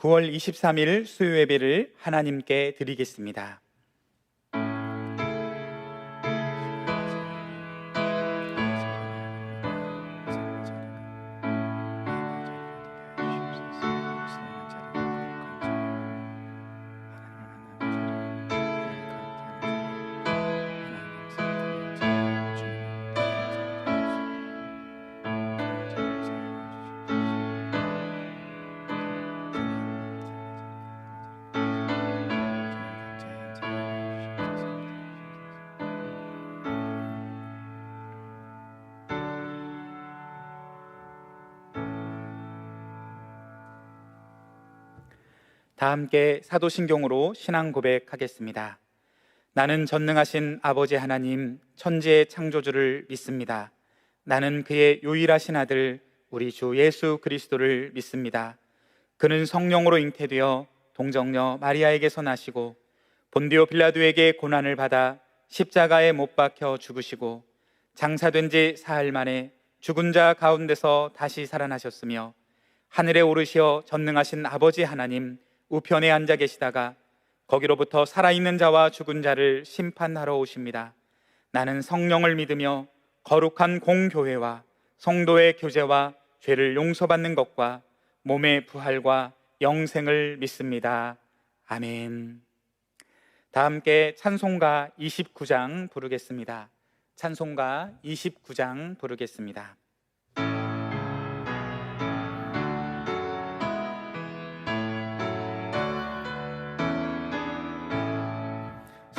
9월 23일 수요 예배를 하나님께 드리겠습니다. 다 함께 사도신경으로 신앙 고백하겠습니다. 나는 전능하신 아버지 하나님, 천지의 창조주를 믿습니다. 나는 그의 유일하신 아들 우리 주 예수 그리스도를 믿습니다. 그는 성령으로 잉태되어 동정녀 마리아에게서 나시고 본디오 빌라도에게 고난을 받아 십자가에 못 박혀 죽으시고 장사된 지 사흘 만에 죽은 자 가운데서 다시 살아나셨으며 하늘에 오르시어 전능하신 아버지 하나님 우편에 앉아 계시다가 거기로부터 살아있는 자와 죽은 자를 심판하러 오십니다. 나는 성령을 믿으며 거룩한 공교회와 성도의 교제와 죄를 용서받는 것과 몸의 부활과 영생을 믿습니다. 아멘. 다 함께 찬송가 29장 부르겠습니다. 찬송가 29장 부르겠습니다.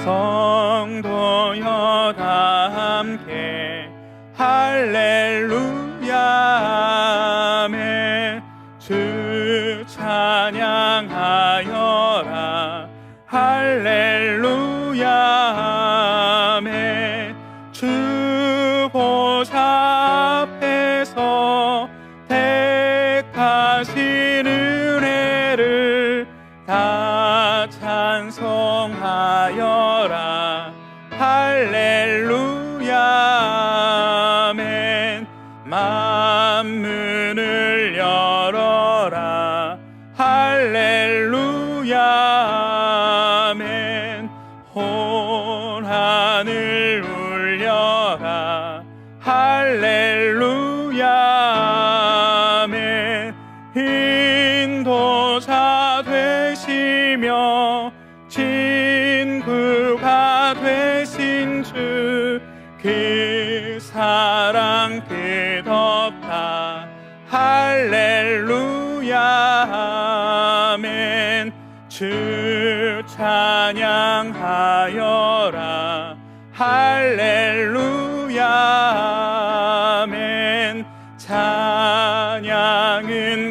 성도여 다 함께 할렐루야 아멘. 주 찬양하여라 할렐루야 아멘. 주 보좌 앞에서 택하신 은혜를 다 찬송하여라 할렐루야 아멘. 만문을 열어라 할렐루야 아멘. 온 하늘 울려라 할렐루야 아멘. 인도자 되시며 친구가 되신 주 그 사랑 끝없다 할렐루야 아멘. 주 찬양하여라 할렐루야 아멘. 찬양은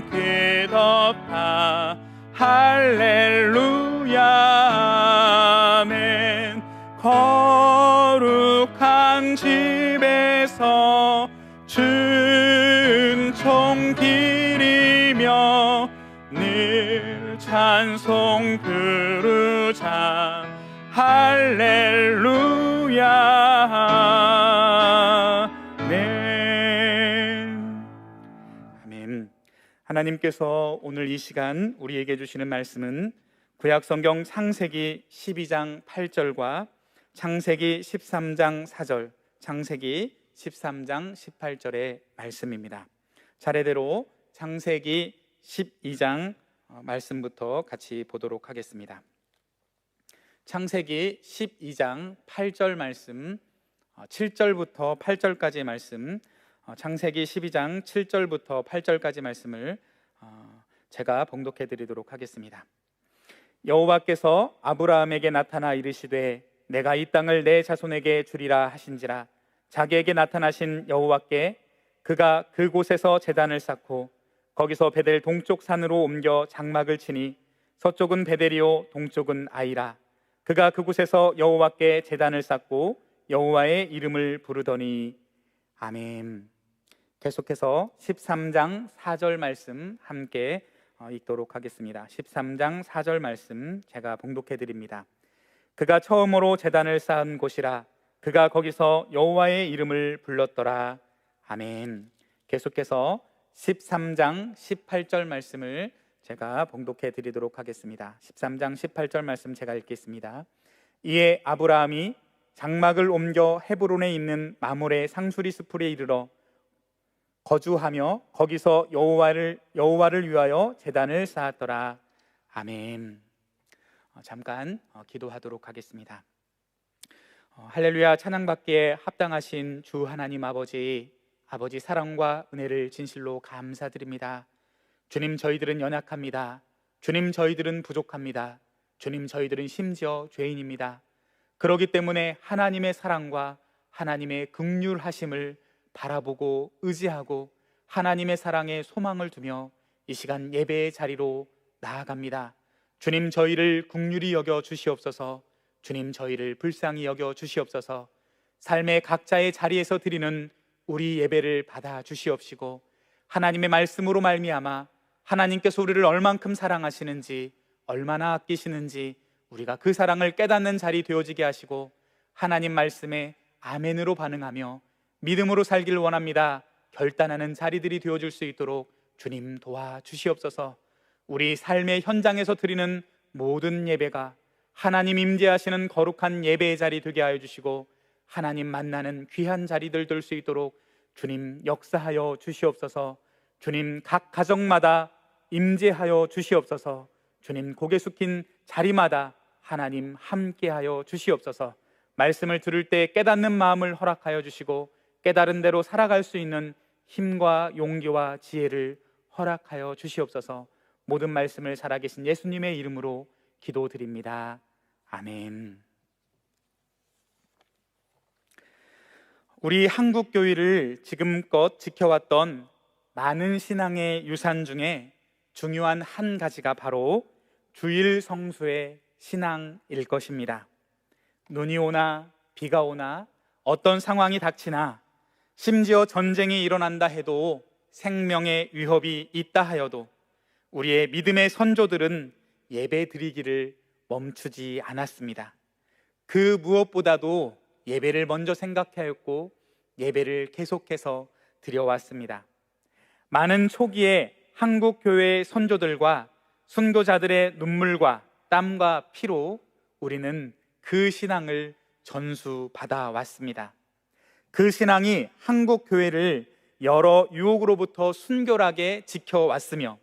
끝없다 할렐루야 아멘. 거룩한 집에서 은총 기리며 늘 찬송 부르자 할렐루야 아멘. 아멘. 하나님께서 오늘 이 시간 우리에게 주시는 말씀은 구약성경 창세기 12장 8절과 창세기 13장 4절, 창세기 13장 18절의 말씀입니다. 차례대로 창세기 12장 말씀부터 같이 보도록 하겠습니다. 창세기 12장 8절 말씀, 7절부터 8절까지의 말씀, 창세기 12장 7절부터 8절까지 말씀을 제가 봉독해 드리도록 하겠습니다. 여호와께서 아브라함에게 나타나 이르시되 내가 이 땅을 내 자손에게 주리라 하신지라. 자기에게 나타나신 여호와께 그가 그곳에서 제단을 쌓고 거기서 베델 동쪽 산으로 옮겨 장막을 치니 서쪽은 베델이요 동쪽은 아이라. 그가 그곳에서 여호와께 제단을 쌓고 여호와의 이름을 부르더니. 아멘. 계속해서 13장 4절 말씀 함께 읽도록 하겠습니다. 13장 4절 말씀 제가 봉독해 드립니다. 그가 처음으로 제단을 쌓은 곳이라. 그가 거기서 여호와의 이름을 불렀더라. 아멘. 계속해서 13장 18절 말씀을 제가 봉독해 드리도록 하겠습니다. 13장 18절 말씀 제가 읽겠습니다. 이에 아브라함이 장막을 옮겨 헤브론에 있는 마므레 상수리 숲에 이르러 거주하며 거기서 여호와를 위하여 제단을 쌓았더라. 아멘. 잠깐 기도하도록 하겠습니다. 할렐루야. 찬양받기에 합당하신 주 하나님 아버지 사랑과 은혜를 진실로 감사드립니다. 주님, 저희들은 연약합니다. 주님, 저희들은 부족합니다. 주님, 저희들은 심지어 죄인입니다. 그렇기 때문에 하나님의 사랑과 하나님의 긍휼하심을 바라보고 의지하고 하나님의 사랑에 소망을 두며 이 시간 예배의 자리로 나아갑니다. 주님, 저희를 긍휼히 여겨 주시옵소서. 주님, 저희를 불쌍히 여겨 주시옵소서. 삶의 각자의 자리에서 드리는 우리 예배를 받아 주시옵시고 하나님의 말씀으로 말미암아 하나님께서 우리를 얼만큼 사랑하시는지, 얼마나 아끼시는지 우리가 그 사랑을 깨닫는 자리 되어지게 하시고 하나님 말씀에 아멘으로 반응하며 믿음으로 살기를 원합니다 결단하는 자리들이 되어줄 수 있도록 주님 도와주시옵소서. 우리 삶의 현장에서 드리는 모든 예배가 하나님 임재하시는 거룩한 예배의 자리 되게 하여 주시고 하나님 만나는 귀한 자리들 될 수 있도록 주님 역사하여 주시옵소서. 주님, 각 가정마다 임재하여 주시옵소서. 주님, 고개 숙인 자리마다 하나님 함께하여 주시옵소서. 말씀을 들을 때 깨닫는 마음을 허락하여 주시고 깨달은 대로 살아갈 수 있는 힘과 용기와 지혜를 허락하여 주시옵소서. 모든 말씀을 살아계신 예수님의 이름으로 기도드립니다. 아멘. 우리 한국 교회를 지금껏 지켜왔던 많은 신앙의 유산 중에 중요한 한 가지가 바로 주일 성수의 신앙일 것입니다. 눈이 오나 비가 오나 어떤 상황이 닥치나 심지어 전쟁이 일어난다 해도 생명의 위협이 있다 하여도 우리의 믿음의 선조들은 예배 드리기를 멈추지 않았습니다. 그 무엇보다도 예배를 먼저 생각하였고 예배를 계속해서 드려왔습니다. 많은 초기에 한국 교회의 선조들과 순교자들의 눈물과 땀과 피로 우리는 그 신앙을 전수받아 왔습니다. 그 신앙이 한국 교회를 여러 유혹으로부터 순결하게 지켜왔으며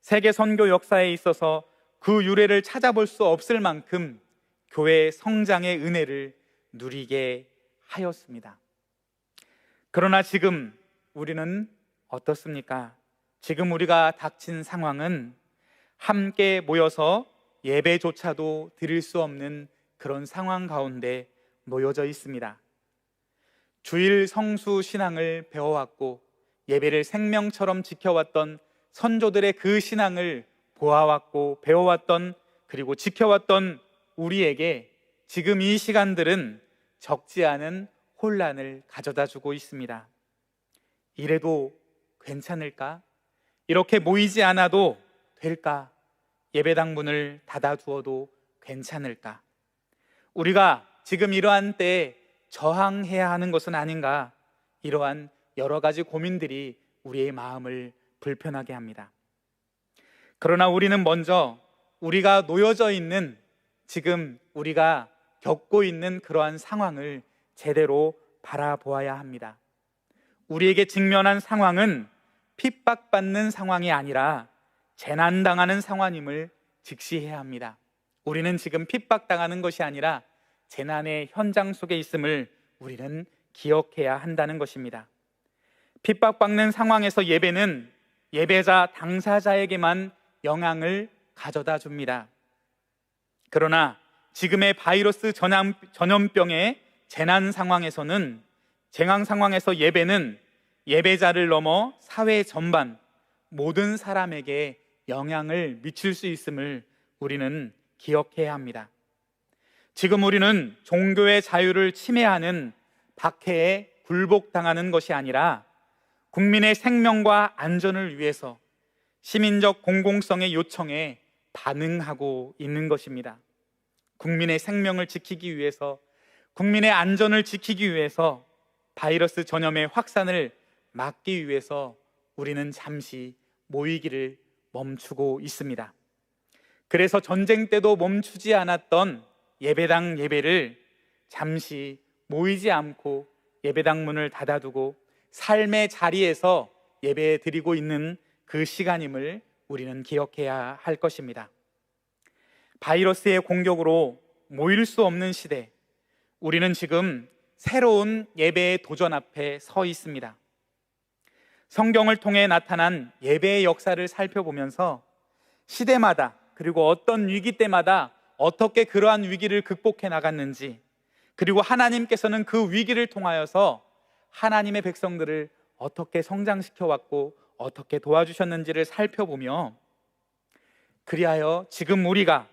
세계 선교 역사에 있어서 그 유래를 찾아볼 수 없을 만큼 교회의 성장의 은혜를 누리게 하였습니다. 그러나 지금 우리는 어떻습니까? 지금 우리가 닥친 상황은 함께 모여서 예배조차도 드릴 수 없는 그런 상황 가운데 놓여져 있습니다. 주일 성수 신앙을 배워왔고 예배를 생명처럼 지켜왔던 선조들의 그 신앙을 보아왔고 배워왔던 그리고 지켜왔던 우리에게 지금 이 시간들은 적지 않은 혼란을 가져다 주고 있습니다. 이래도 괜찮을까? 이렇게 모이지 않아도 될까? 예배당 문을 닫아두어도 괜찮을까? 우리가 지금 이러한 때에 저항해야 하는 것은 아닌가? 이러한 여러 가지 고민들이 우리의 마음을 불편하게 합니다. 그러나 우리는 먼저 우리가 놓여져 있는 지금 우리가 겪고 있는 그러한 상황을 제대로 바라보아야 합니다. 우리에게 직면한 상황은 핍박받는 상황이 아니라 재난당하는 상황임을 직시해야 합니다. 우리는 지금 핍박당하는 것이 아니라 재난의 현장 속에 있음을 우리는 기억해야 한다는 것입니다. 핍박받는 상황에서 예배는 예배자 당사자에게만 영향을 가져다 줍니다. 그러나 지금의 바이러스 전염병의 재난 상황에서는 예배는 예배자를 넘어 사회 전반 모든 사람에게 영향을 미칠 수 있음을 우리는 기억해야 합니다. 지금 우리는 종교의 자유를 침해하는 박해에 굴복당하는 것이 아니라 국민의 생명과 안전을 위해서 시민적 공공성의 요청에 반응하고 있는 것입니다. 국민의 생명을 지키기 위해서, 국민의 안전을 지키기 위해서, 바이러스 전염의 확산을 막기 위해서 우리는 잠시 모이기를 멈추고 있습니다. 그래서 전쟁 때도 멈추지 않았던 예배당 예배를 잠시 모이지 않고 예배당 문을 닫아두고 삶의 자리에서 예배 드리고 있는 그 시간임을 우리는 기억해야 할 것입니다. 바이러스의 공격으로 모일 수 없는 시대, 우리는 지금 새로운 예배의 도전 앞에 서 있습니다. 성경을 통해 나타난 예배의 역사를 살펴보면서 시대마다 그리고 어떤 위기 때마다 어떻게 그러한 위기를 극복해 나갔는지, 그리고 하나님께서는 그 위기를 통하여서 하나님의 백성들을 어떻게 성장시켜 왔고 어떻게 도와주셨는지를 살펴보며, 그리하여 지금 우리가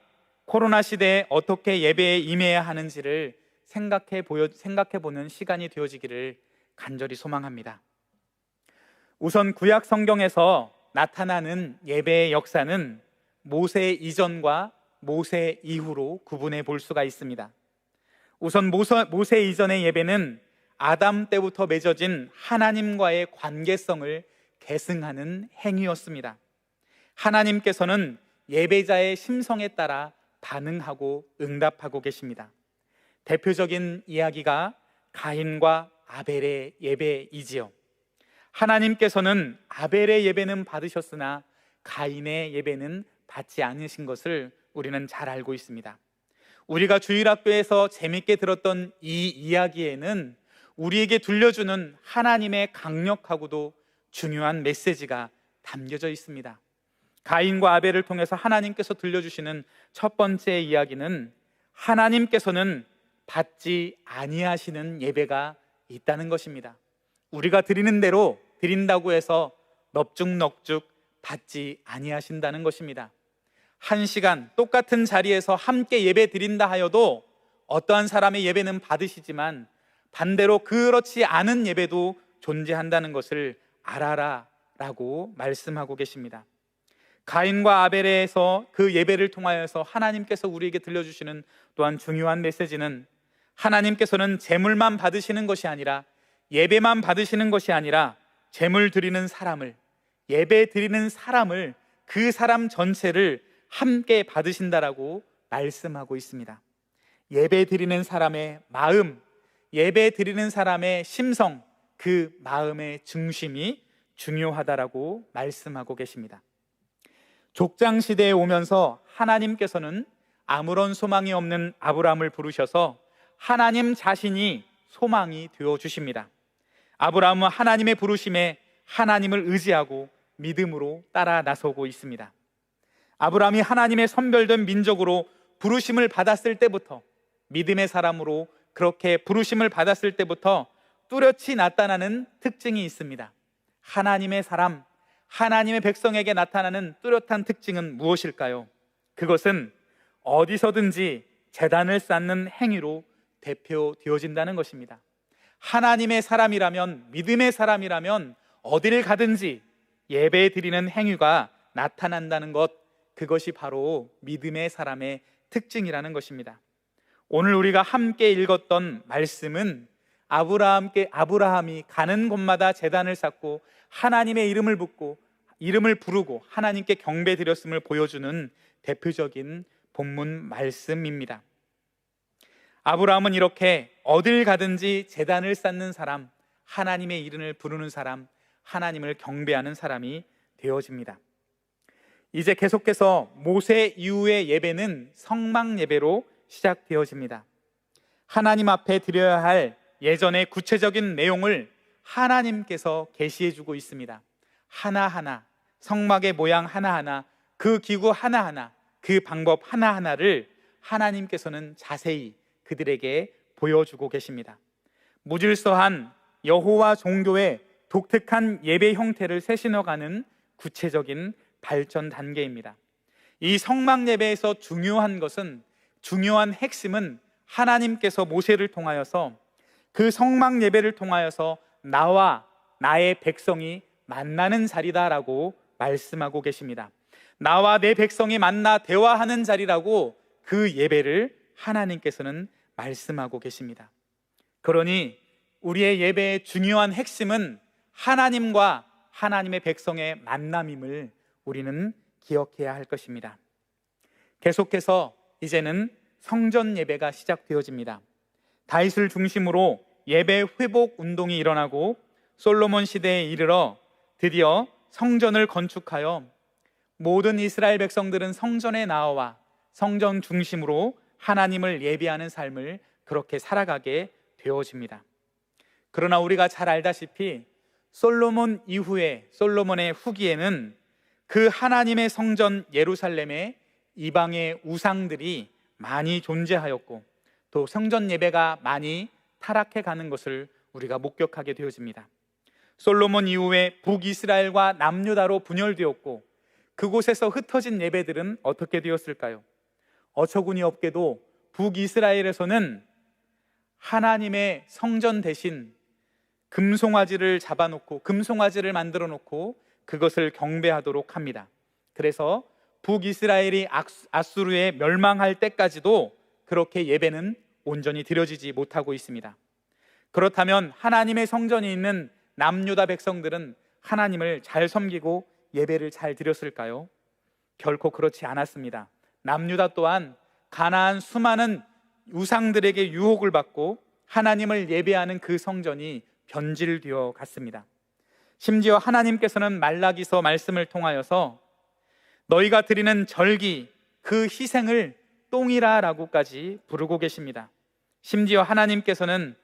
코로나 시대에 어떻게 예배에 임해야 하는지를 생각해 보는 시간이 되어지기를 간절히 소망합니다. 우선 구약 성경에서 나타나는 예배의 역사는 모세 이전과 모세 이후로 구분해 볼 수가 있습니다. 우선 모세 이전의 예배는 아담 때부터 맺어진 하나님과의 관계성을 계승하는 행위였습니다. 하나님께서는 예배자의 심성에 따라 반응하고 응답하고 계십니다. 대표적인 이야기가 가인과 아벨의 예배이지요. 하나님께서는 아벨의 예배는 받으셨으나 가인의 예배는 받지 않으신 것을 우리는 잘 알고 있습니다. 우리가 주일학교에서 재밌게 들었던 이 이야기에는 우리에게 들려주는 하나님의 강력하고도 중요한 메시지가 담겨져 있습니다. 가인과 아벨을 통해서 하나님께서 들려주시는 첫 번째 이야기는 하나님께서는 받지 아니하시는 예배가 있다는 것입니다. 우리가 드리는 대로 드린다고 해서 넙죽넙죽 받지 아니하신다는 것입니다. 1시간 똑같은 자리에서 함께 예배 드린다 하여도 어떠한 사람의 예배는 받으시지만 반대로 그렇지 않은 예배도 존재한다는 것을 알아라 라고 말씀하고 계십니다. 가인과 아벨에서 그 예배를 통하여서 하나님께서 우리에게 들려주시는 또한 중요한 메시지는, 하나님께서는 제물만 받으시는 것이 아니라, 예배만 받으시는 것이 아니라 제물 드리는 사람을, 예배 드리는 사람을, 그 사람 전체를 함께 받으신다라고 말씀하고 있습니다. 예배 드리는 사람의 마음, 예배 드리는 사람의 심성, 그 마음의 중심이 중요하다라고 말씀하고 계십니다. 족장 시대에 오면서 하나님께서는 아무런 소망이 없는 아브라함을 부르셔서 하나님 자신이 소망이 되어 주십니다. 아브라함은 하나님의 부르심에 하나님을 의지하고 믿음으로 따라 나서고 있습니다. 아브라함이 하나님의 선별된 민족으로 부르심을 받았을 때부터, 믿음의 사람으로 그렇게 부르심을 받았을 때부터 뚜렷이 나타나는 특징이 있습니다. 하나님의 사람, 하나님의 백성에게 나타나는 뚜렷한 특징은 무엇일까요? 그것은 어디서든지 제단을 쌓는 행위로 대표되어진다는 것입니다. 하나님의 사람이라면, 믿음의 사람이라면 어디를 가든지 예배 드리는 행위가 나타난다는 것, 그것이 바로 믿음의 사람의 특징이라는 것입니다. 오늘 우리가 함께 읽었던 말씀은 아브라함이 가는 곳마다 제단을 쌓고 하나님의 이름을 부르고 하나님께 경배 드렸음을 보여주는 대표적인 본문 말씀입니다. 아브라함은 이렇게 어딜 가든지 제단을 쌓는 사람, 하나님의 이름을 부르는 사람, 하나님을 경배하는 사람이 되어집니다. 이제 계속해서 모세 이후의 예배는 성막 예배로 시작되어집니다. 하나님 앞에 드려야 할 예전의 구체적인 내용을 하나님께서 계시해 주고 있습니다. 하나하나, 성막의 모양 하나하나, 그 기구 하나하나, 그 방법 하나하나를 하나님께서는 자세히 그들에게 보여주고 계십니다. 무질서한 여호와 종교의 독특한 예배 형태를 새신어가는 구체적인 발전 단계입니다. 이 성막 예배에서 중요한 핵심은 하나님께서 모세를 통하여서 그 성막 예배를 통하여서 나와 나의 백성이 만나는 자리다라고 말씀하고 계십니다. 나와 내 백성이 만나 대화하는 자리라고 그 예배를 하나님께서는 말씀하고 계십니다. 그러니 우리의 예배의 중요한 핵심은 하나님과 하나님의 백성의 만남임을 우리는 기억해야 할 것입니다. 계속해서 이제는 성전 예배가 시작되어집니다. 다윗을 중심으로 예배 회복 운동이 일어나고 솔로몬 시대에 이르러 드디어 성전을 건축하여 모든 이스라엘 백성들은 성전에 나와 성전 중심으로 하나님을 예배하는 삶을 그렇게 살아가게 되어집니다. 그러나 우리가 잘 알다시피 솔로몬 이후에, 솔로몬의 후기에는 그 하나님의 성전 예루살렘에 이방의 우상들이 많이 존재하였고 또 성전 예배가 많이 타락해 가는 것을 우리가 목격하게 되어집니다. 솔로몬 이후에 북이스라엘과 남유다로 분열되었고 그곳에서 흩어진 예배들은 어떻게 되었을까요? 어처구니 없게도 북이스라엘에서는 하나님의 성전 대신 금송아지를 잡아놓고 금송아지를 만들어 놓고 그것을 경배하도록 합니다. 그래서 북이스라엘이 아수르에 멸망할 때까지도 그렇게 예배는 온전히 드려지지 못하고 있습니다. 그렇다면 하나님의 성전이 있는 남유다 백성들은 하나님을 잘 섬기고 예배를 잘 드렸을까요? 결코 그렇지 않았습니다. 남유다 또한 가나안 수많은 우상들에게 유혹을 받고 하나님을 예배하는 그 성전이 변질되어 갔습니다. 심지어 하나님께서는 말라기서 말씀을 통하여서 너희가 드리는 절기, 그 희생을 똥이라 라고까지 부르고 계십니다. 심지어 하나님께서는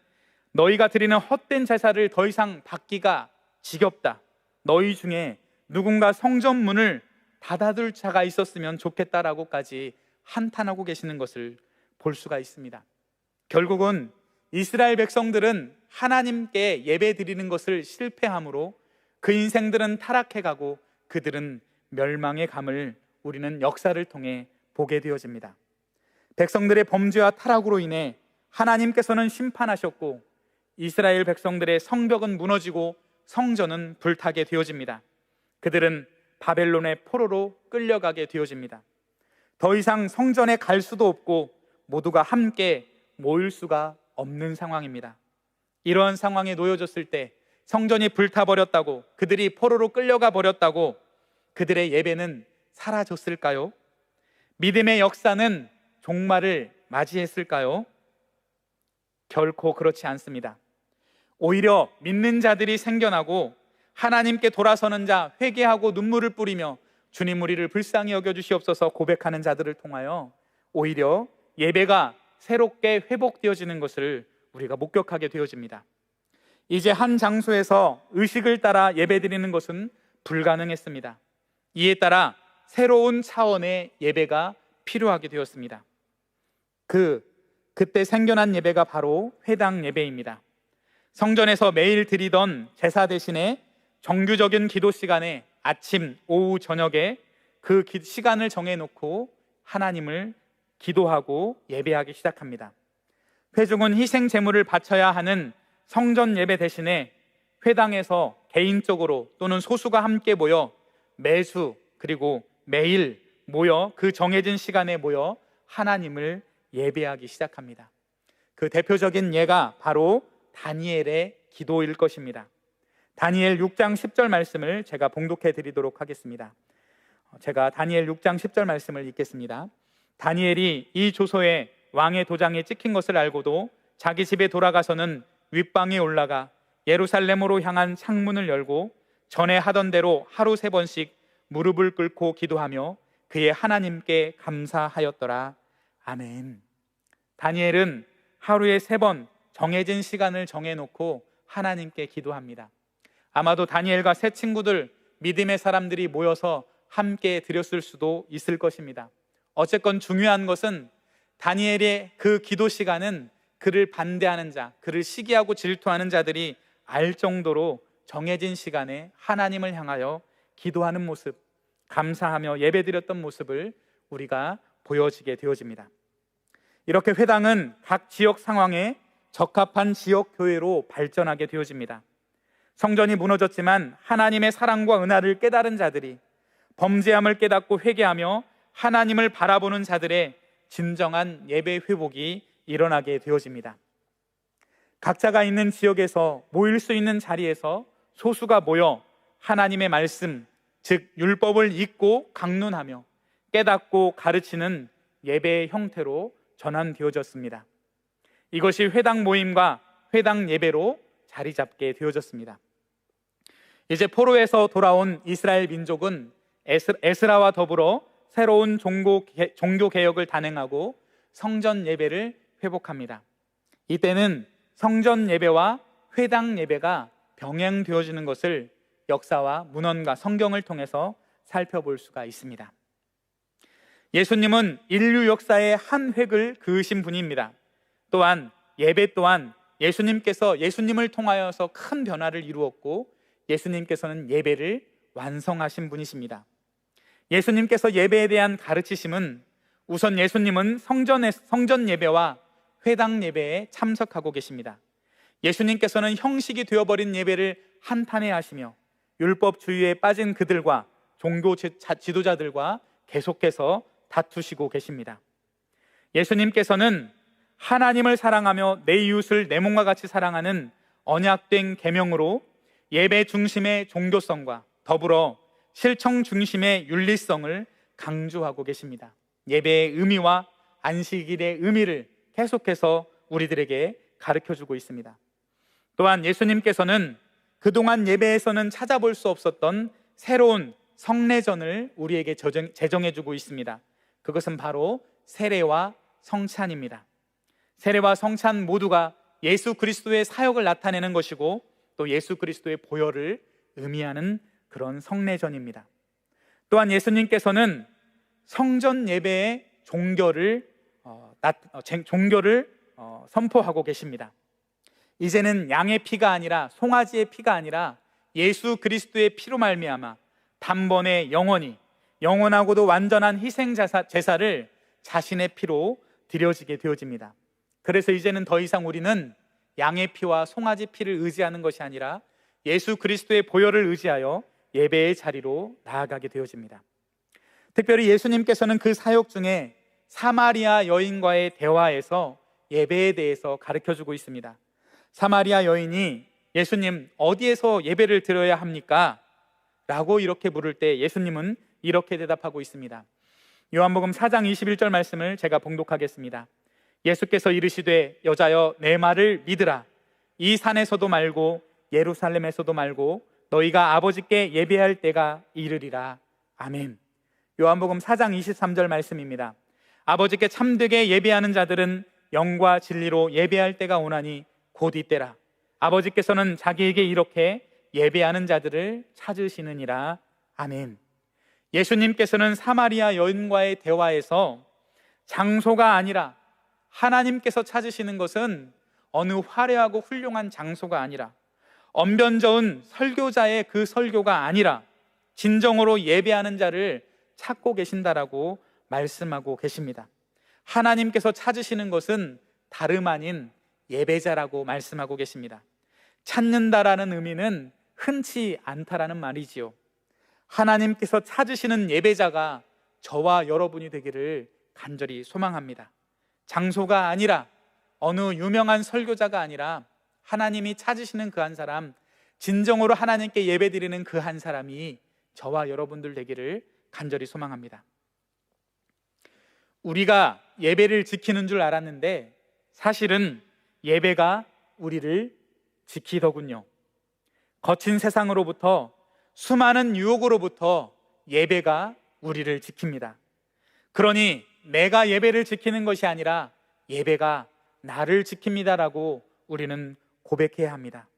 너희가 드리는 헛된 제사를 더 이상 받기가 지겹다. 너희 중에 누군가 성전 문을 닫아둘 자가 있었으면 좋겠다라고까지 한탄하고 계시는 것을 볼 수가 있습니다. 결국은 이스라엘 백성들은 하나님께 예배 드리는 것을 실패함으로 그 인생들은 타락해가고 그들은 멸망의 감을 우리는 역사를 통해 보게 되어집니다. 백성들의 범죄와 타락으로 인해 하나님께서는 심판하셨고 이스라엘 백성들의 성벽은 무너지고 성전은 불타게 되어집니다. 그들은 바벨론의 포로로 끌려가게 되어집니다. 더 이상 성전에 갈 수도 없고 모두가 함께 모일 수가 없는 상황입니다. 이러한 상황에 놓여졌을 때 성전이 불타버렸다고, 그들이 포로로 끌려가 버렸다고 그들의 예배는 사라졌을까요? 믿음의 역사는 종말을 맞이했을까요? 결코 그렇지 않습니다. 오히려 믿는 자들이 생겨나고 하나님께 돌아서는 자, 회개하고 눈물을 뿌리며 주님 우리를 불쌍히 여겨주시옵소서 고백하는 자들을 통하여 오히려 예배가 새롭게 회복되어지는 것을 우리가 목격하게 되어집니다. 이제 한 장소에서 의식을 따라 예배드리는 것은 불가능했습니다. 이에 따라 새로운 차원의 예배가 필요하게 되었습니다. 그때 생겨난 예배가 바로 회당 예배입니다. 성전에서 매일 드리던 제사 대신에 정규적인 기도 시간에 아침, 오후, 저녁에 그 시간을 정해놓고 하나님을 기도하고 예배하기 시작합니다. 회중은 희생 제물을 바쳐야 하는 성전 예배 대신에 회당에서 개인적으로 또는 소수가 함께 모여 매수 그리고 매일 모여 그 정해진 시간에 모여 하나님을 예배하기 시작합니다. 그 대표적인 예가 바로 다니엘의 기도일 것입니다. 다니엘 6장 10절 말씀을 제가 봉독해 드리도록 하겠습니다. 제가 다니엘 6장 10절 말씀을 읽겠습니다. 다니엘이 이 조서에 왕의 도장이 찍힌 것을 알고도 자기 집에 돌아가서는 윗방에 올라가 예루살렘으로 향한 창문을 열고 전에 하던 대로 하루 3번씩 무릎을 꿇고 기도하며 그의 하나님께 감사하였더라. 아멘. 다니엘은 하루에 3번 정해진 시간을 정해놓고 하나님께 기도합니다. 아마도 다니엘과 세 친구들, 믿음의 사람들이 모여서 함께 드렸을 수도 있을 것입니다. 어쨌건 중요한 것은 다니엘의 그 기도 시간은 그를 반대하는 자, 그를 시기하고 질투하는 자들이 알 정도로 정해진 시간에 하나님을 향하여 기도하는 모습, 감사하며 예배드렸던 모습을 우리가 보여지게 되어집니다. 이렇게 회당은 각 지역 상황에 적합한 지역 교회로 발전하게 되어집니다. 성전이 무너졌지만 하나님의 사랑과 은혜를 깨달은 자들이 범죄함을 깨닫고 회개하며 하나님을 바라보는 자들의 진정한 예배 회복이 일어나게 되어집니다. 각자가 있는 지역에서 모일 수 있는 자리에서 소수가 모여 하나님의 말씀, 즉 율법을 읽고 강론하며 깨닫고 가르치는 예배의 형태로 전환되어졌습니다. 이것이 회당 모임과 회당 예배로 자리 잡게 되어졌습니다. 이제 포로에서 돌아온 이스라엘 민족은 에스라와 더불어 새로운 종교 개혁을 단행하고 성전 예배를 회복합니다. 이때는 성전 예배와 회당 예배가 병행되어지는 것을 역사와 문헌과 성경을 통해서 살펴볼 수가 있습니다. 예수님은 인류 역사의 한 획을 그으신 분입니다. 또한 예배 또한 예수님을 통하여서 큰 변화를 이루었고 예수님께서는 예배를 완성하신 분이십니다. 예수님께서 예배에 대한 가르치심은 우선 예수님은 성전 예배와 회당 예배에 참석하고 계십니다. 예수님께서는 형식이 되어버린 예배를 한탄해하시며 율법주의에 빠진 그들과 종교 지도자들과 계속해서 다투시고 계십니다. 예수님께서는 하나님을 사랑하며 내 이웃을 내 몸과 같이 사랑하는 언약된 계명으로 예배 중심의 종교성과 더불어 실천 중심의 윤리성을 강조하고 계십니다. 예배의 의미와 안식일의 의미를 계속해서 우리들에게 가르쳐주고 있습니다. 또한 예수님께서는 그동안 예배에서는 찾아볼 수 없었던 새로운 성례전을 우리에게 제정해주고 있습니다. 그것은 바로 세례와 성찬입니다. 세례와 성찬 모두가 예수 그리스도의 사역을 나타내는 것이고 또 예수 그리스도의 보혈을 의미하는 그런 성례전입니다. 또한 예수님께서는 성전 예배의 종교를 선포하고 계십니다. 이제는 양의 피가 아니라 송아지의 피가 아니라 예수 그리스도의 피로 말미암아 단번에 영원하고도 완전한 희생 제사를 자신의 피로 드려지게 되어집니다. 그래서 이제는 더 이상 우리는 양의 피와 송아지 피를 의지하는 것이 아니라 예수 그리스도의 보혈을 의지하여 예배의 자리로 나아가게 되어집니다. 특별히 예수님께서는 그 사역 중에 사마리아 여인과의 대화에서 예배에 대해서 가르쳐주고 있습니다. 사마리아 여인이 예수님 어디에서 예배를 드려야 합니까? 라고 이렇게 물을 때 예수님은 이렇게 대답하고 있습니다. 요한복음 4장 21절 말씀을 제가 봉독하겠습니다. 예수께서 이르시되 여자여 내 말을 믿으라. 이 산에서도 말고 예루살렘에서도 말고 너희가 아버지께 예배할 때가 이르리라. 아멘. 요한복음 4장 23절 말씀입니다. 아버지께 참되게 예배하는 자들은 영과 진리로 예배할 때가 오나니 곧 이때라. 아버지께서는 자기에게 이렇게 예배하는 자들을 찾으시느니라. 아멘. 예수님께서는 사마리아 여인과의 대화에서 장소가 아니라 하나님께서 찾으시는 것은 어느 화려하고 훌륭한 장소가 아니라 언변저은 설교자의 그 설교가 아니라 진정으로 예배하는 자를 찾고 계신다라고 말씀하고 계십니다. 하나님께서 찾으시는 것은 다름 아닌 예배자라고 말씀하고 계십니다. 찾는다라는 의미는 흔치 않다라는 말이지요. 하나님께서 찾으시는 예배자가 저와 여러분이 되기를 간절히 소망합니다. 장소가 아니라 어느 유명한 설교자가 아니라 하나님이 찾으시는 그 한 사람, 진정으로 하나님께 예배드리는 그 한 사람이 저와 여러분들 되기를 간절히 소망합니다. 우리가 예배를 지키는 줄 알았는데 사실은 예배가 우리를 지키더군요. 거친 세상으로부터 수많은 유혹으로부터 예배가 우리를 지킵니다. 그러니 내가 예배를 지키는 것이 아니라 예배가 나를 지킵니다라고 우리는 고백해야 합니다.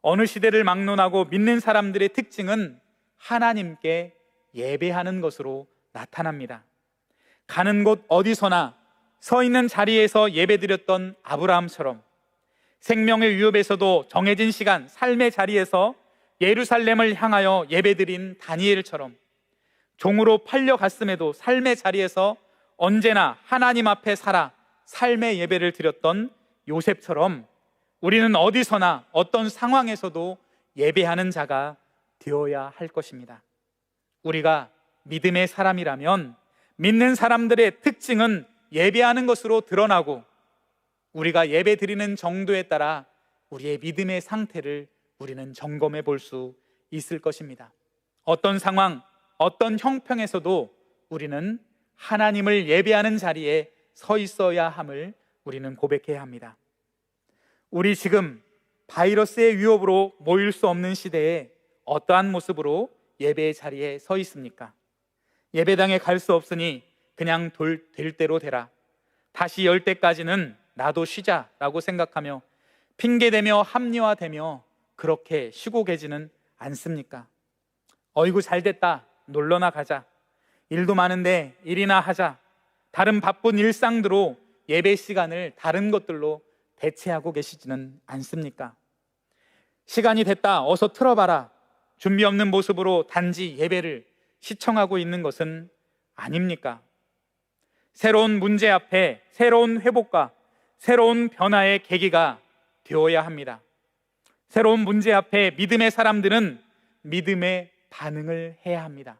어느 시대를 막론하고 믿는 사람들의 특징은 하나님께 예배하는 것으로 나타납니다. 가는 곳 어디서나 서 있는 자리에서 예배드렸던 아브라함처럼 생명의 위협에서도 정해진 시간 삶의 자리에서 예루살렘을 향하여 예배드린 다니엘처럼 종으로 팔려갔음에도 삶의 자리에서 언제나 하나님 앞에 살아 삶의 예배를 드렸던 요셉처럼 우리는 어디서나 어떤 상황에서도 예배하는 자가 되어야 할 것입니다. 우리가 믿음의 사람이라면 믿는 사람들의 특징은 예배하는 것으로 드러나고 우리가 예배 드리는 정도에 따라 우리의 믿음의 상태를 우리는 점검해 볼 수 있을 것입니다. 어떤 상황, 어떤 형평에서도 우리는 하나님을 예배하는 자리에 서 있어야 함을 우리는 고백해야 합니다. 우리 지금 바이러스의 위협으로 모일 수 없는 시대에 어떠한 모습으로 예배의 자리에 서 있습니까? 예배당에 갈 수 없으니 그냥 될 대로 되라, 다시 열 때까지는 나도 쉬자라고 생각하며 핑계대며 합리화되며 그렇게 쉬고 계지는 않습니까? 어이구 잘됐다, 놀러나 가자, 일도 많은데 일이나 하자, 다른 바쁜 일상대로 예배 시간을 다른 것들로 대체하고 계시지는 않습니까? 시간이 됐다, 어서 틀어봐라, 준비 없는 모습으로 단지 예배를 시청하고 있는 것은 아닙니까? 새로운 문제 앞에 새로운 회복과 새로운 변화의 계기가 되어야 합니다. 새로운 문제 앞에 믿음의 사람들은 믿음의 반응을 해야 합니다.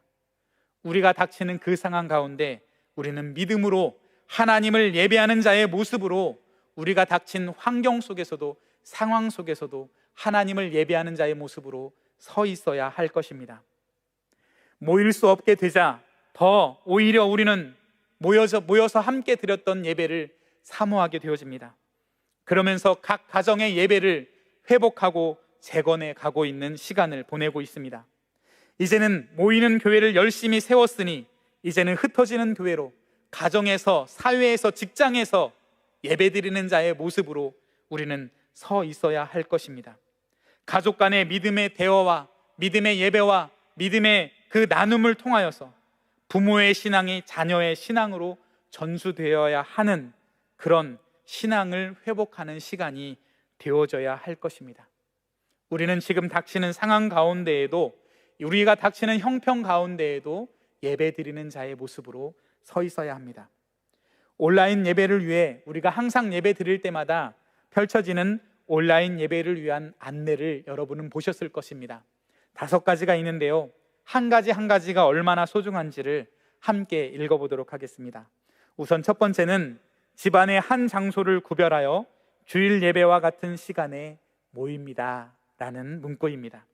우리가 닥치는 그 상황 가운데 우리는 믿음으로 하나님을 예배하는 자의 모습으로 우리가 닥친 환경 속에서도 상황 속에서도 하나님을 예배하는 자의 모습으로 서 있어야 할 것입니다. 모일 수 없게 되자 더 오히려 우리는 모여서 함께 드렸던 예배를 사모하게 되어집니다. 그러면서 각 가정의 예배를 회복하고 재건해 가고 있는 시간을 보내고 있습니다. 이제는 모이는 교회를 열심히 세웠으니 이제는 흩어지는 교회로 가정에서, 사회에서, 직장에서 예배드리는 자의 모습으로 우리는 서 있어야 할 것입니다. 가족 간의 믿음의 대화와 믿음의 예배와 믿음의 그 나눔을 통하여서 부모의 신앙이 자녀의 신앙으로 전수되어야 하는 그런 신앙을 회복하는 시간이 되어져야 할 것입니다. 우리는 지금 닥치는 상황 가운데에도, 우리가 닥치는 형편 가운데에도 예배 드리는 자의 모습으로 서 있어야 합니다. 온라인 예배를 위해 우리가 항상 예배 드릴 때마다 펼쳐지는 온라인 예배를 위한 안내를 여러분은 보셨을 것입니다. 5가지가 있는데요, 한 가지 한 가지가 얼마나 소중한지를 함께 읽어보도록 하겠습니다. 우선 첫 번째는 집안의 한 장소를 구별하여 주일 예배와 같은 시간에 모입니다 라는 문구입니다.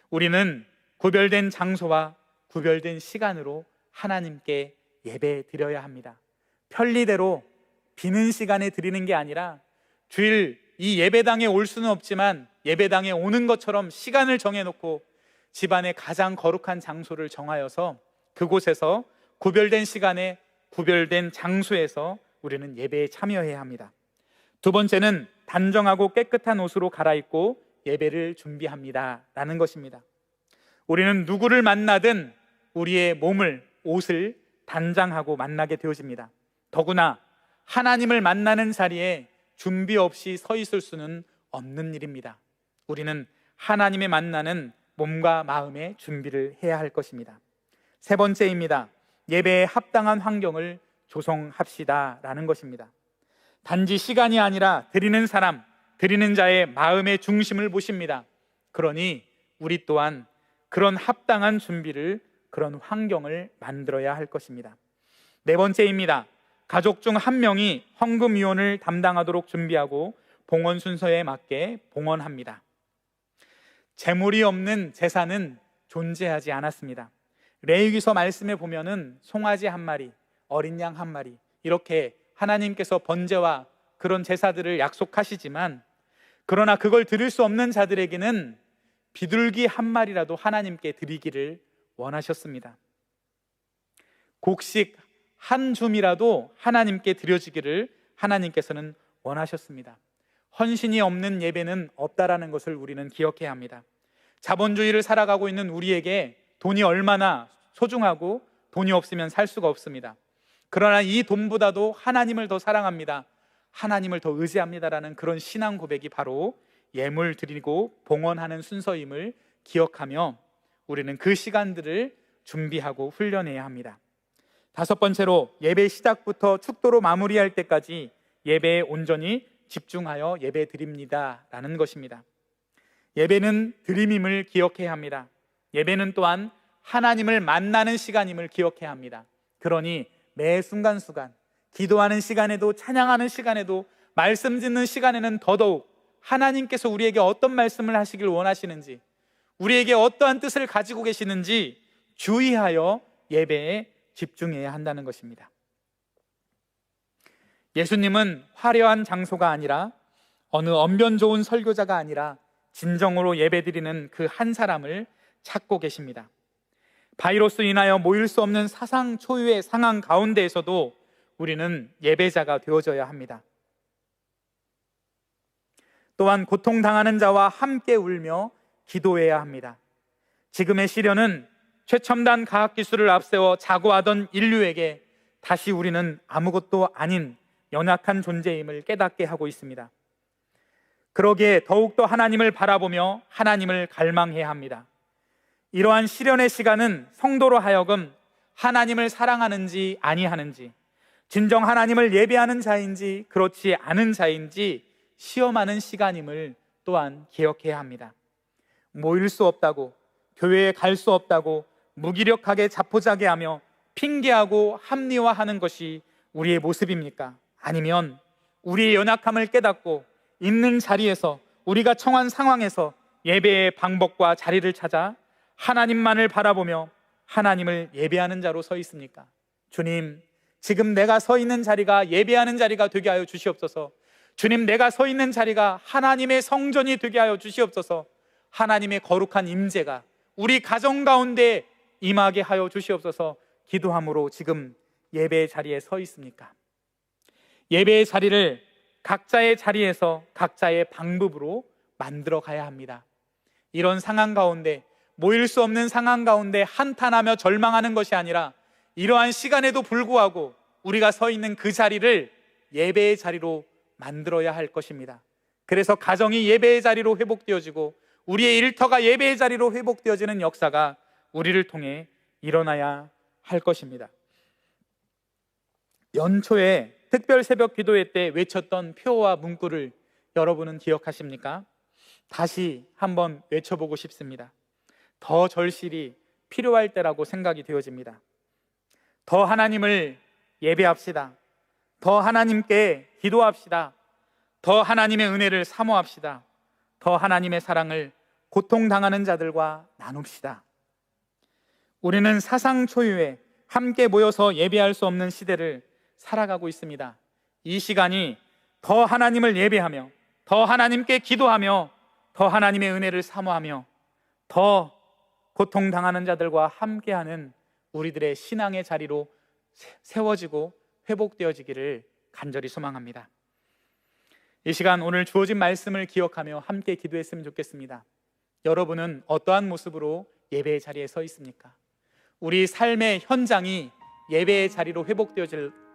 우리는 구별된 장소와 구별된 시간으로 하나님께 예배 드려야 합니다. 편리대로 비는 시간에 드리는 게 아니라 주일 이 예배당에 올 수는 없지만 예배당에 오는 것처럼 시간을 정해놓고 집안의 가장 거룩한 장소를 정하여서 그곳에서 구별된 시간에 구별된 장소에서 우리는 예배에 참여해야 합니다. 두 번째는 단정하고 깨끗한 옷으로 갈아입고 예배를 준비합니다 라는 것입니다. 우리는 누구를 만나든 우리의 몸을, 옷을 단장하고 만나게 되어집니다. 더구나 하나님을 만나는 자리에 준비 없이 서 있을 수는 없는 일입니다. 우리는 하나님의 만나는 몸과 마음의 준비를 해야 할 것입니다. 세 번째입니다. 예배에 합당한 환경을 조성합시다 라는 것입니다. 단지 시간이 아니라 드리는 사람, 드리는 자의 마음의 중심을 보십니다. 그러니 우리 또한 그런 합당한 준비를, 그런 환경을 만들어야 할 것입니다. 네 번째입니다. 가족 중 한 명이 헌금위원을 담당하도록 준비하고 봉헌 순서에 맞게 봉헌합니다. 재물이 없는 제사는 존재하지 않았습니다. 레위기서 말씀에 보면은 송아지 한 마리, 어린 양 한 마리, 이렇게 하나님께서 번제와 그런 제사들을 약속하시지만, 그러나 그걸 드릴 수 없는 자들에게는 비둘기 한 마리라도 하나님께 드리기를 원하셨습니다. 곡식 한 줌이라도 하나님께 드려지기를 하나님께서는 원하셨습니다. 헌신이 없는 예배는 없다라는 것을 우리는 기억해야 합니다. 자본주의를 살아가고 있는 우리에게 돈이 얼마나 소중하고 돈이 없으면 살 수가 없습니다. 그러나 이 돈보다도 하나님을 더 사랑합니다, 하나님을 더 의지합니다라는 그런 신앙 고백이 바로 예물 드리고 봉헌하는 순서임을 기억하며 우리는 그 시간들을 준비하고 훈련해야 합니다. 다섯 번째로, 예배 시작부터 축도로 마무리할 때까지 예배에 온전히 집중하여 예배 드립니다 라는 것입니다. 예배는 드림임을 기억해야 합니다. 예배는 또한 하나님을 만나는 시간임을 기억해야 합니다. 그러니 매 순간순간, 기도하는 시간에도, 찬양하는 시간에도, 말씀 듣는 시간에는 더더욱 하나님께서 우리에게 어떤 말씀을 하시길 원하시는지, 우리에게 어떠한 뜻을 가지고 계시는지 주의하여 예배에 집중해야 한다는 것입니다. 예수님은 화려한 장소가 아니라, 어느 언변 좋은 설교자가 아니라 진정으로 예배드리는 그 한 사람을 찾고 계십니다. 바이러스 인하여 모일 수 없는 사상 초유의 상황 가운데에서도 우리는 예배자가 되어져야 합니다. 또한 고통당하는 자와 함께 울며 기도해야 합니다. 지금의 시련은 최첨단 과학기술을 앞세워 자고하던 인류에게 다시 우리는 아무것도 아닌 연약한 존재임을 깨닫게 하고 있습니다. 그러기에 더욱더 하나님을 바라보며 하나님을 갈망해야 합니다. 이러한 시련의 시간은 성도로 하여금 하나님을 사랑하는지 아니하는지, 진정 하나님을 예배하는 자인지 그렇지 않은 자인지 시험하는 시간임을 또한 기억해야 합니다. 모일 수 없다고, 교회에 갈 수 없다고 무기력하게 자포자기하며 핑계하고 합리화하는 것이 우리의 모습입니까? 아니면 우리의 연약함을 깨닫고 있는 자리에서, 우리가 처한 상황에서 예배의 방법과 자리를 찾아 하나님만을 바라보며 하나님을 예배하는 자로 서 있습니까? 주님, 지금 내가 서 있는 자리가 예배하는 자리가 되게 하여 주시옵소서. 주님, 내가 서 있는 자리가 하나님의 성전이 되게 하여 주시옵소서. 하나님의 거룩한 임재가 우리 가정 가운데 임하게 하여 주시옵소서. 기도함으로 지금 예배의 자리에 서 있습니까? 예배의 자리를 각자의 자리에서 각자의 방법으로 만들어 가야 합니다. 이런 상황 가운데, 모일 수 없는 상황 가운데 한탄하며 절망하는 것이 아니라 이러한 시간에도 불구하고 우리가 서 있는 그 자리를 예배의 자리로 만들어야 할 것입니다. 그래서 가정이 예배의 자리로 회복되어지고 우리의 일터가 예배의 자리로 회복되어지는 역사가 우리를 통해 일어나야 할 것입니다. 연초에 특별 새벽 기도회 때 외쳤던 표어와 문구를 여러분은 기억하십니까? 다시 한번 외쳐보고 싶습니다. 더 절실히 필요할 때라고 생각이 되어집니다. 더 하나님을 예배합시다. 더 하나님께 기도합시다. 더 하나님의 은혜를 사모합시다. 더 하나님의 사랑을 고통당하는 자들과 나눕시다. 우리는 사상 초유의 함께 모여서 예배할 수 없는 시대를 살아가고 있습니다. 이 시간이 더 하나님을 예배하며, 더 하나님께 기도하며, 더 하나님의 은혜를 사모하며, 더 고통당하는 자들과 함께하는 우리들의 신앙의 자리로 세워지고 회복되어지기를 간절히 소망합니다. 이 시간 오늘 주어진 말씀을 기억하며 함께 기도했으면 좋겠습니다. 여러분은 어떠한 모습으로 예배의 자리에 서 있습니까? 우리 삶의 현장이 예배의 자리로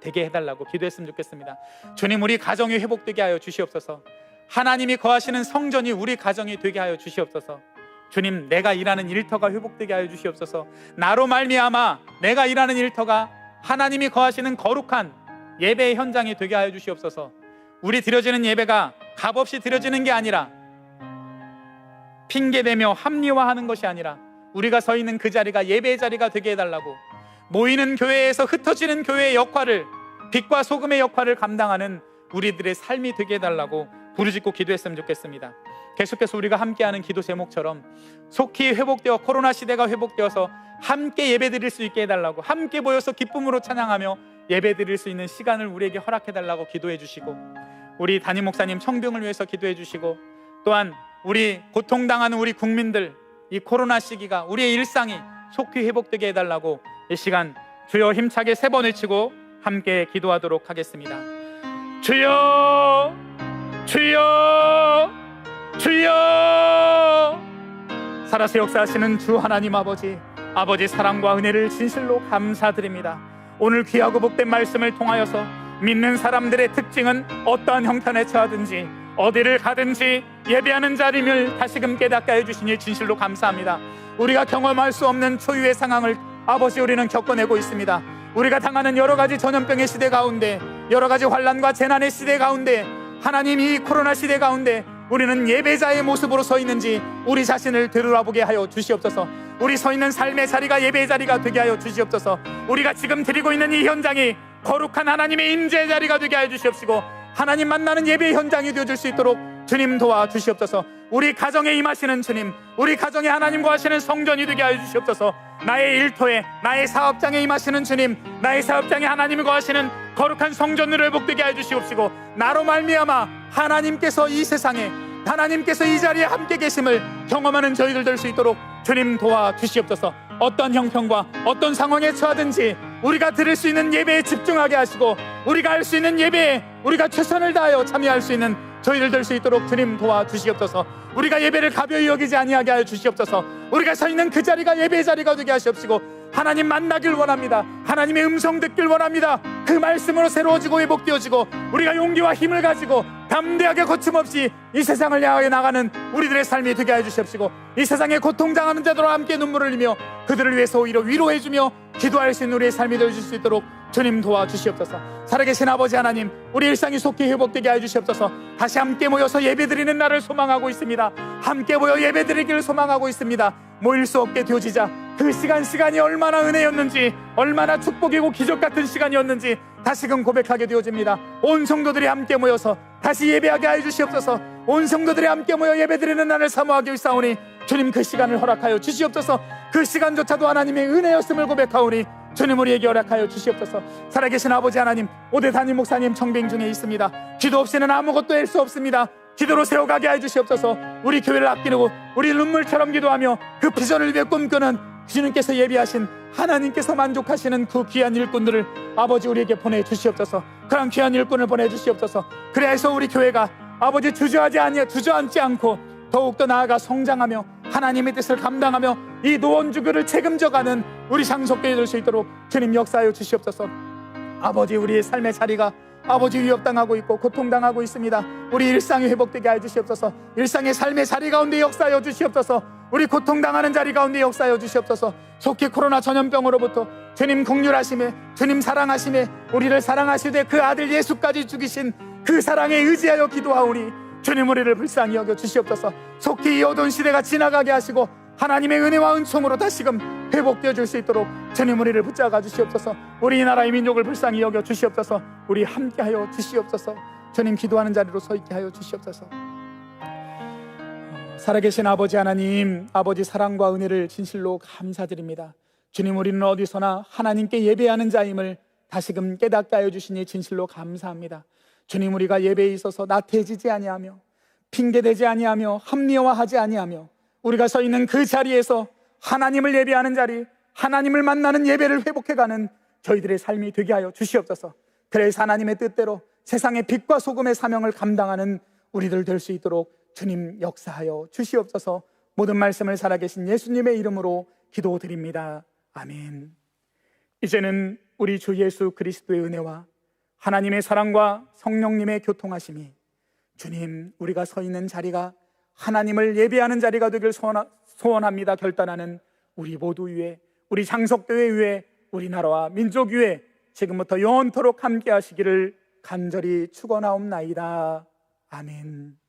되게 해달라고 기도했으면 좋겠습니다. 주님, 우리 가정이 회복되게 하여 주시옵소서. 하나님이 거하시는 성전이 우리 가정이 되게 하여 주시옵소서. 주님, 내가 일하는 일터가 회복되게 하여 주시옵소서. 나로 말미암아 내가 일하는 일터가 하나님이 거하시는 거룩한 예배의 현장이 되게 하여 주시옵소서. 우리 드려지는 예배가 값없이 드려지는 게 아니라 핑계대며 합리화하는 것이 아니라 우리가 서 있는 그 자리가 예배의 자리가 되게 해달라고, 모이는 교회에서 흩어지는 교회의 역할을, 빛과 소금의 역할을 감당하는 우리들의 삶이 되게 해달라고 부르짖고 기도했으면 좋겠습니다. 계속해서 우리가 함께하는 기도 제목처럼 속히 회복되어 코로나 시대가 회복되어서 함께 예배드릴 수 있게 해달라고, 함께 모여서 기쁨으로 찬양하며 예배드릴 수 있는 시간을 우리에게 허락해달라고 기도해 주시고, 우리 담임 목사님 청병을 위해서 기도해 주시고, 또한 우리 고통당하는 우리 국민들, 이 코로나 시기가 우리의 일상이 속히 회복되게 해달라고 이 시간 주여 힘차게 3번 외치고 함께 기도하도록 하겠습니다. 주여, 주여, 주여. 살아서 역사하시는 주 하나님 아버지, 아버지 사랑과 은혜를 진실로 감사드립니다. 오늘 귀하고 복된 말씀을 통하여서 믿는 사람들의 특징은 어떠한 형편에 처하든지 어디를 가든지 예배하는 자림을 다시금 깨닫게 해주시니 진실로 감사합니다. 우리가 경험할 수 없는 초유의 상황을 아버지 우리는 겪어내고 있습니다. 우리가 당하는 여러 가지 전염병의 시대 가운데, 여러 가지 환난과 재난의 시대 가운데, 하나님 이 코로나 시대 가운데 우리는 예배자의 모습으로 서 있는지 우리 자신을 되돌아보게 하여 주시옵소서. 우리 서 있는 삶의 자리가 예배의 자리가 되게 하여 주시옵소서. 우리가 지금 드리고 있는 이 현장이 거룩한 하나님의 임재의 자리가 되게 하여 주시옵시고, 하나님 만나는 예배의 현장이 되어줄 수 있도록 주님 도와주시옵소서. 우리 가정에 임하시는 주님, 우리 가정에 하나님과 하시는 성전이 되게 하여 주시옵소서. 나의 일터에, 나의 사업장에 임하시는 주님, 나의 사업장에 하나님과 하시는 거룩한 성전으로 회복되게 하여 주시옵시고, 나로 말미암아 하나님께서 이 세상에, 하나님께서 이 자리에 함께 계심을 경험하는 저희들 될 수 있도록 주님 도와주시옵소서. 어떤 형편과 어떤 상황에 처하든지 우리가 드릴 수 있는 예배에 집중하게 하시고, 우리가 할 수 있는 예배에 우리가 최선을 다하여 참여할 수 있는 저희들 될 수 있도록 주님 도와주시옵소서. 우리가 예배를 가벼이 여기지 아니하게 하여 주시옵소서. 우리가 서 있는 그 자리가 예배의 자리가 되게 하시옵시고, 하나님 만나길 원합니다. 하나님의 음성 듣길 원합니다. 그 말씀으로 새로워지고 회복되어지고, 우리가 용기와 힘을 가지고 담대하게 거침없이 이 세상을 향하여 나가는 우리들의 삶이 되게 하여 주시옵시고, 이 세상에 고통당하는 자들과 함께 눈물을 흘리며 그들을 위해서 오히려 위로해주며 기도할 수 있는 우리의 삶이 되어줄 수 있도록 주님 도와주시옵소서. 살아계신 아버지 하나님, 우리 일상이 속히 회복되게 하여 주시옵소서. 다시 함께 모여서 예배드리는 날을 소망하고 있습니다. 함께 모여 예배드리기를 소망하고 있습니다. 모일 수 없게 되어지자 그 시간이 얼마나 은혜였는지, 얼마나 축복이고 기적 같은 시간이었는지 다시금 고백하게 되어집니다. 온 성도들이 함께 모여서 다시 예배하게 하여 주시옵소서. 온 성도들이 함께 모여 예배드리는 날을 사모하기 위하오니 주님 그 시간을 허락하여 주시옵소서. 그 시간조차도 하나님의 은혜였음을 고백하오니 주님 우리에게 허락하여 주시옵소서. 살아계신 아버지 하나님, 오대 담임 목사님 청빙 중에 있습니다. 기도 없이는 아무것도 할 수 없습니다. 기도로 세워가게 해 주시옵소서. 우리 교회를 아끼고 우리 눈물처럼 기도하며 그 비전을 위해 꿈꾸는 주님께서 예비하신, 하나님께서 만족하시는 그 귀한 일꾼들을 아버지 우리에게 보내주시옵소서. 그런 귀한 일꾼을 보내주시옵소서. 그래서 우리 교회가 아버지 주저앉지 않고 더욱더 나아가 성장하며 하나님의 뜻을 감당하며 이 노원주교를 책임져가는 우리 장속교회 될 수 있도록 주님 역사하여 주시옵소서. 아버지, 우리의 삶의 자리가 아버지 위협당하고 있고 고통당하고 있습니다. 우리 일상이 회복되게 하여 주시옵소서. 일상의 삶의 자리 가운데 역사하여 주시옵소서. 우리 고통당하는 자리 가운데 역사하여 주시옵소서. 속히 코로나 전염병으로부터 주님 긍휼하심에, 주님 사랑하심에, 우리를 사랑하시되 그 아들 예수까지 죽이신 그 사랑에 의지하여 기도하오니 주님 우리를 불쌍히 여겨 주시옵소서. 속히 이 어두운 시대가 지나가게 하시고 하나님의 은혜와 은총으로 다시금 회복되어 줄 수 있도록 주님 우리를 붙잡아 주시옵소서. 우리 나라의 민족을 불쌍히 여겨 주시옵소서. 우리 함께하여 주시옵소서. 주님 기도하는 자리로 서 있게 하여 주시옵소서. 살아계신 아버지 하나님, 아버지 사랑과 은혜를 진실로 감사드립니다. 주님, 우리는 어디서나 하나님께 예배하는 자임을 다시금 깨닫게 하여 주시니 진실로 감사합니다. 주님, 우리가 예배에 있어서 나태해지지 아니하며 핑계대지 아니하며 합리화하지 아니하며 우리가 서 있는 그 자리에서 하나님을 예배하는 자리, 하나님을 만나는 예배를 회복해가는 저희들의 삶이 되게 하여 주시옵소서. 그래서 하나님의 뜻대로 세상의 빛과 소금의 사명을 감당하는 우리들 될 수 있도록 주님 역사하여 주시옵소서. 모든 말씀을 살아계신 예수님의 이름으로 기도드립니다. 아멘. 이제는 우리 주 예수 그리스도의 은혜와 하나님의 사랑과 성령님의 교통하심이, 주님, 우리가 서 있는 자리가 하나님을 예배하는 자리가 되길 소원합니다 결단하는 우리 모두 위에, 우리 장석교회 위에, 우리나라와 민족 위에 지금부터 영원토록 함께 하시기를 간절히 축원하옵나이다. 아멘.